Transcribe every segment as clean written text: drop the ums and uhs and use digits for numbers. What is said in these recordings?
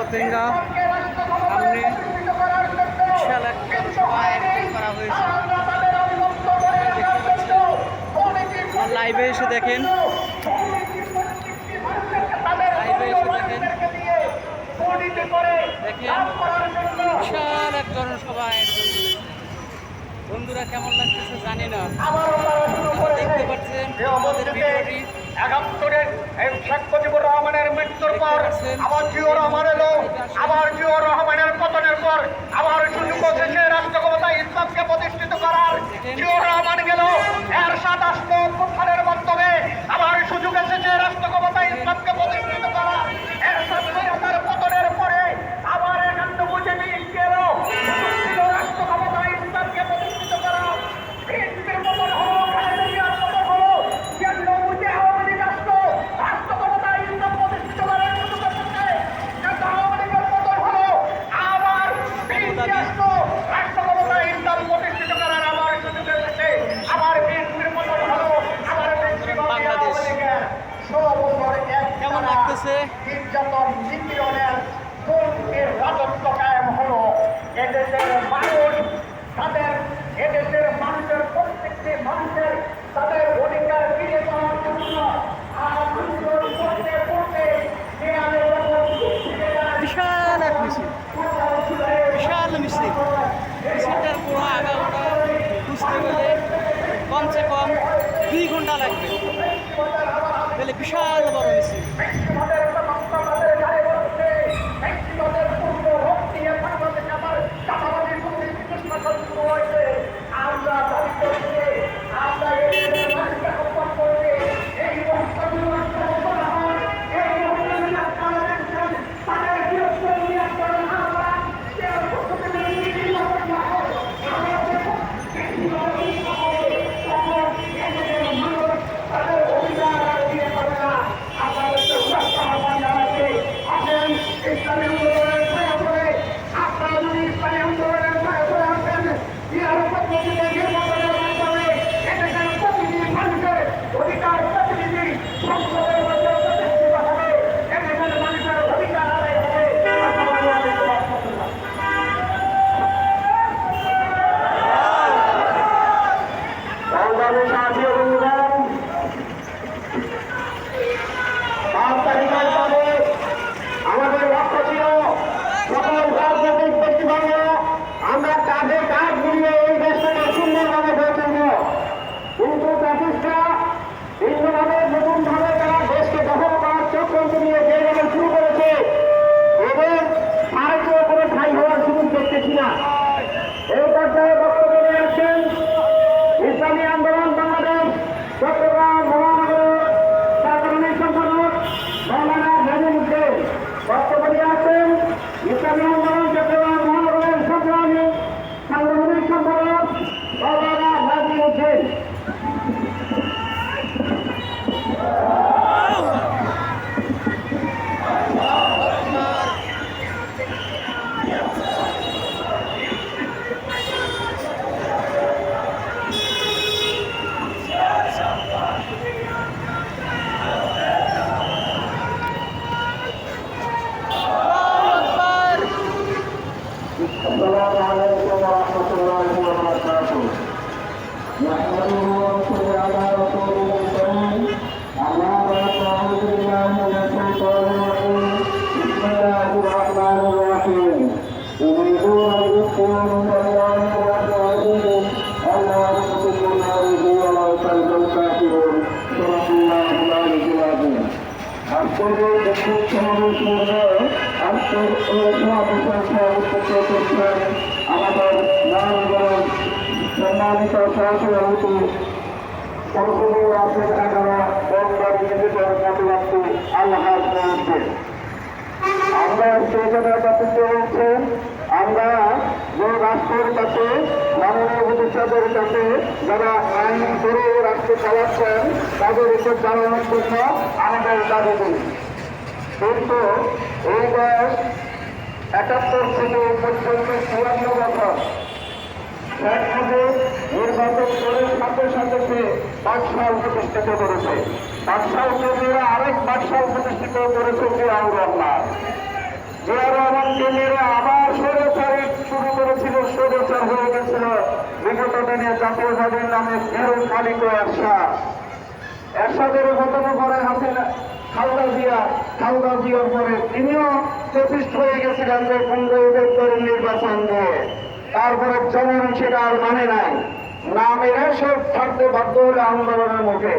পতেঙ্গা সামনে বিশাল এক জনসভা আয়োজন করা হয়েছে। লাইভে এসে দেখেন, বিশাল এক জনসভা আয়োজন করেছে। বন্ধুরা কেমন লাগতেছে জানি না, দেখতে পাচ্ছেন আমাদের ভিডিওটি। ৭১-এর শেখ মুজিবুর রহমানের মৃত্যুর পর আবার জিয়াউর রহমান এলো, আবার জিয়াউর রহমানের পতনের পর আবার সুযোগ এসেছে রাষ্ট্র ক্ষমতায় ইসলামকে প্রতিষ্ঠিত করার। জিয়াউর রহমান গেল, এরশাদ আসলো অভ্যুত্থানের মাধ্যমে, আবার সুযোগ এসেছে রাষ্ট্র ক্ষমতায় ইসলামকে প্রতিষ্ঠিত করার। এরশাদ তার পতনের পরে আবার একান্ত মুজিবি গেল, সুযোগ ছিল রাষ্ট্র ক্ষমতায় ইসলামকে প্রতিষ্ঠিত করার। বিএনপির পতন হলো, খালেদা জিয়ার পতন হলো, কেন্দ্র মুছে আওয়ামী লীগ আসলো, রাষ্ট্র ক্ষমতায় ইসলাম প্রতিষ্ঠিত করার সুযোগ এসেছে। কিন্তু আওয়ামী লীগের পতন হলো, আবার বিএনপি আসলো, রাষ্ট্র ক্ষমতায় ইসলাম প্রতিষ্ঠিত করার আবার সুযোগ এসেছে। আবার বিএনপির পতন হলো, আবার বাংলাদেশ ১৬ বছর কেমন লাগতেছে? নির্যাতন নিপীড়নের দুর্নীতির রাজত্ব কায়েম হলো। এদেশের মানুষ তাদের, এদেশের মানুষের প্রত্যেকটি মানুষের তাদের অধিকার ফিরে পাওয়ার জন্য আন্দোলন করতে করতে বিশাল এক মিছিল, বিশাল মিছিল। মিছিলটার পুরো আগামটা বুঝতে গেলে কমসে কম 2 ঘন্টা লাগবে। তাহলে বিশাল বড় মিছিল। আমাদের লক্ষ্য ছিল সকল রাজনৈতিক ব্যক্তিবর্গ আমরা কাঁধে কাঁধ মিলিয়ে এই দেশটাকে সুন্দরভাবে গড়ে তুলব। কিন্তু ব্রিটিশরা ভিন্নভাবে নতুনভাবে তারা দেশকে দখল করার চক্রান্ত নিয়ে যেভাবে শুরু করেছে, এদের ভারতীয় কোনো ঠাঁই হওয়ার সুযোগ দেখতেছি না। এই পর্যায়ে বক্তব্য নিয়ে আসছেন ইসলামী আন্দোলন বাংলাদেশ চট্টগ্রাম মহানগর সাধারণ সম্পাদক মৌলানা নাজিমুদ্দিন। বক্তব্য নিয়ে আসছেন ইসলামী আন্দোলন চট্টগ্রাম মহানগরের সংগ্রামী সাংগঠনিক সম্পাদক মৌলানা নাজিমুদ্দিন। আসসালামু আলাইকুম ওয়া রাহমাতুল্লাহি ওয়া বারাকাতুহু। নাহমাদুহু ওয়া নুসাল্লি আলা রাসূলিল কারীম। আম্মা বা'দ, আউযু বিল্লাহি মিনাশ শাইতানির রাজীম। বিসমিল্লাহির রাহমানির রাহিম। يريدون ليطفئوا نور الله بأفواههم الله يتم نوره ولو كره الكافرون صدق الله العلي العظيم। আজকের এই বিক্ষোভ সমাবেশ মধ্যে আজকের এই সমাবেশের সভাপতিত্ব করছেন আমাদের নারায়ণগঞ্জ সম্মানিত সহসভাপতি সংসদীয় রাজ্যের এগারো বনবাড়ি বিজেপির মতবাদী আলহাজ মহাসিন। আমরা সেখানে কাছে হচ্ছে আমরা যে রাষ্ট্রের কাছে মাননীয় প্রতিষ্ঠাদের কাছে যারা আইন করে রাষ্ট্র চালাচ্ছেন তাদের উপর চালানোর জন্য আমাদের দাবি করি। কিন্তু এই দেশ ৭১ থেকে পর্যন্ত ৫৪ বছর শেখ মুজিব নির্বাচন করে সাথে সাথে সে বাদশাহ প্রতিষ্ঠিত করেছে। বাদশাহ কর্মীরা আরেক বাদশাহ প্রতিষ্ঠিত করেছে জিয়াউর রহমান। জিয়া রহমানকে মেরে আবার স্বৈরাচারী শুরু করেছিল, স্বৈরাচার হয়ে গেছিল বিগত দিনে জাতীয়তাবাদের নামে ফেরত মালিক এরশাদ। এরশাদের ঘটনা পরে হাসিনা খালেদা জিয়ার পরে তিনিও প্রতিষ্ঠ হয়ে গেছিলেন যে 15 ফেব্রুয়ারি নির্বাচন দিয়ে। তারপরে জনগণ সেটা আর মানে নাই, না মেরে সব থাকতে বাধ্য হলে আন্দোলনের মুখে।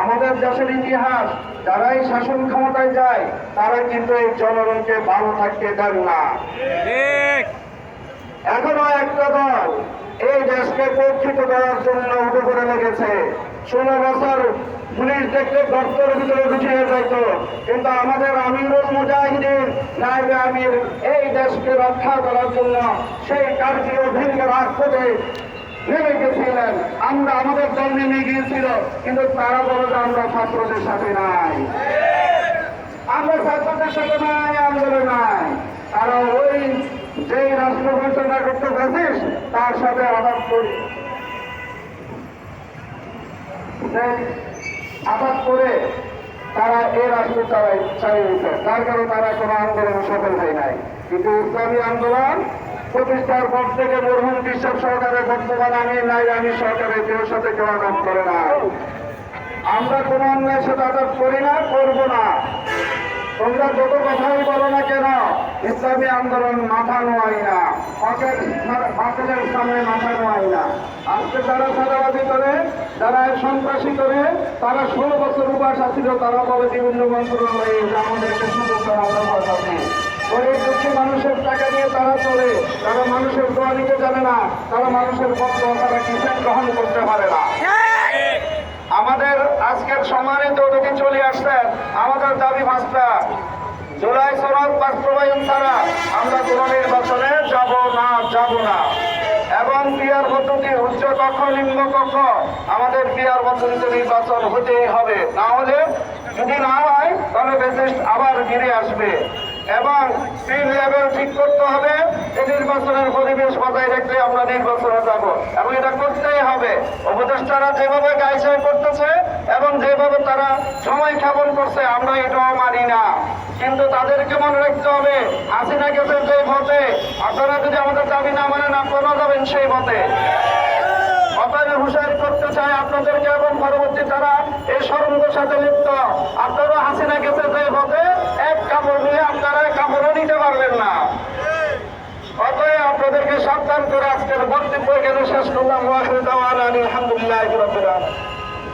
আমাদের দেশের ইতিহাস, যারাই শাসন ক্ষমতায় যায় তারা কিন্তু এই জনগণকে ভালো থাকতে দেন না। এখনো একটা দল এই দেশকে প্রক্ষিত করার জন্য উঠে পড়ে লেগেছে। 16 বছর পুলিশ দেখতে গর্তের ভিতরে ঢুকিয়ে যাইত, কিন্তু আমাদের আমিরুল মুজাহিদিন নায়েবে আমির এই দেশকে রক্ষা করার জন্য সেই কার্যীয় ভেঙে রাখতে নেমে গেছিলেন। আমাদের দল নেমে গিয়েছিল, কিন্তু তারা বলে যে আমরা ছাত্রদের সাথে নাই, আমরা ছাত্রদের সাথে নাই, আন্দোলন নাই। তারা ওই যেই রাষ্ট্র ঘোষণা করতে পারছিস তার সাথে আঘাত করে তারা এই রাষ্ট্র চালিয়েছে, যার কারণে তারা কোনো আন্দোলন সফল হয় নাই। কিন্তু ইসলামী আন্দোলন প্রতিষ্ঠার পর থেকে মরহুম বিশ্বাস সরকারের বর্তমান আমি সরকারের কেউ সাথে কেউ আঘাত করে না। আমরা কোনো অন্যায়ের সাথে আঘাত করি না, করবো না। তোমরা যত কথাই বলো না কেন, ইসলামী আন্দোলন মাথা নোয়াই না, হকের সামনে মাথা নোয়াই না। আজকে যারা চাঁদাবাজি করে, যারা সন্ত্রাসী করে, তারা 16 বছর উপাস আসছিল, তারা বলে বিভিন্ন মন্ত্রণালয়ে আমাদেরকে সুযোগ করা দরকার নেই। গরিব দুঃখী মানুষের টাকা নিয়ে তারা চলে, তারা মানুষের দোয়া নিতে জানে না, তারা মানুষের পত্র তারা কিছু গ্রহণ করতে পারে না। আমাদের আজকের সম্মানিত অতিথি চলে আসছেন, আমাদের দাবি 5টা। জুলাই সনদ বাস্তবায়ন ছাড়া আমরা কোন নির্বাচনে যাব না। এবং পিয়ার পদ্ধতি উচ্চ কক্ষ নিম্ন কক্ষ আমাদের পিয়ার পদ্ধতিতে নির্বাচন হতেই হবে, না হলে যদি না হয় তাহলে ফ্যাসিস্ট আবার ফিরে আসবে। এবং তিন লেভেল ঠিক করতে হবে, এই নির্বাচনের পরিবেশ বজায় রেখে আমরা নির্বাচনে যাব, এবং এটা করতেই হবে। উপদেষ্টারা যেভাবে গাইছাই করতেছে এবং যেভাবে তারা সময় ক্ষেপণ করছে আমরা এটাও মানি না, কিন্তু তাদেরকে মনে রাখতে হবে হাসিনা গেছে যে পথে, আপনারা যদি আমাদের দাবি না মানেন আপনারা যাবেন সেই পথে। অতএব হুঁশিয়ারি করতে চাই আপনাদেরকে এবং পরবর্তী যারা এই ষড়যন্ত্রের সাথে লিপ্ত, আপনারা হাসিনা গেছে যে পথে এক কাপড় নিয়ে আপনারা কাপড়ও নিতে পারবেন না। অতএব আপনাদেরকে সাবধান করে আজকের বক্তব্য এখানে শেষ করলাম। আলহামদুলিল্লাহ রাব্বিল আলামিন।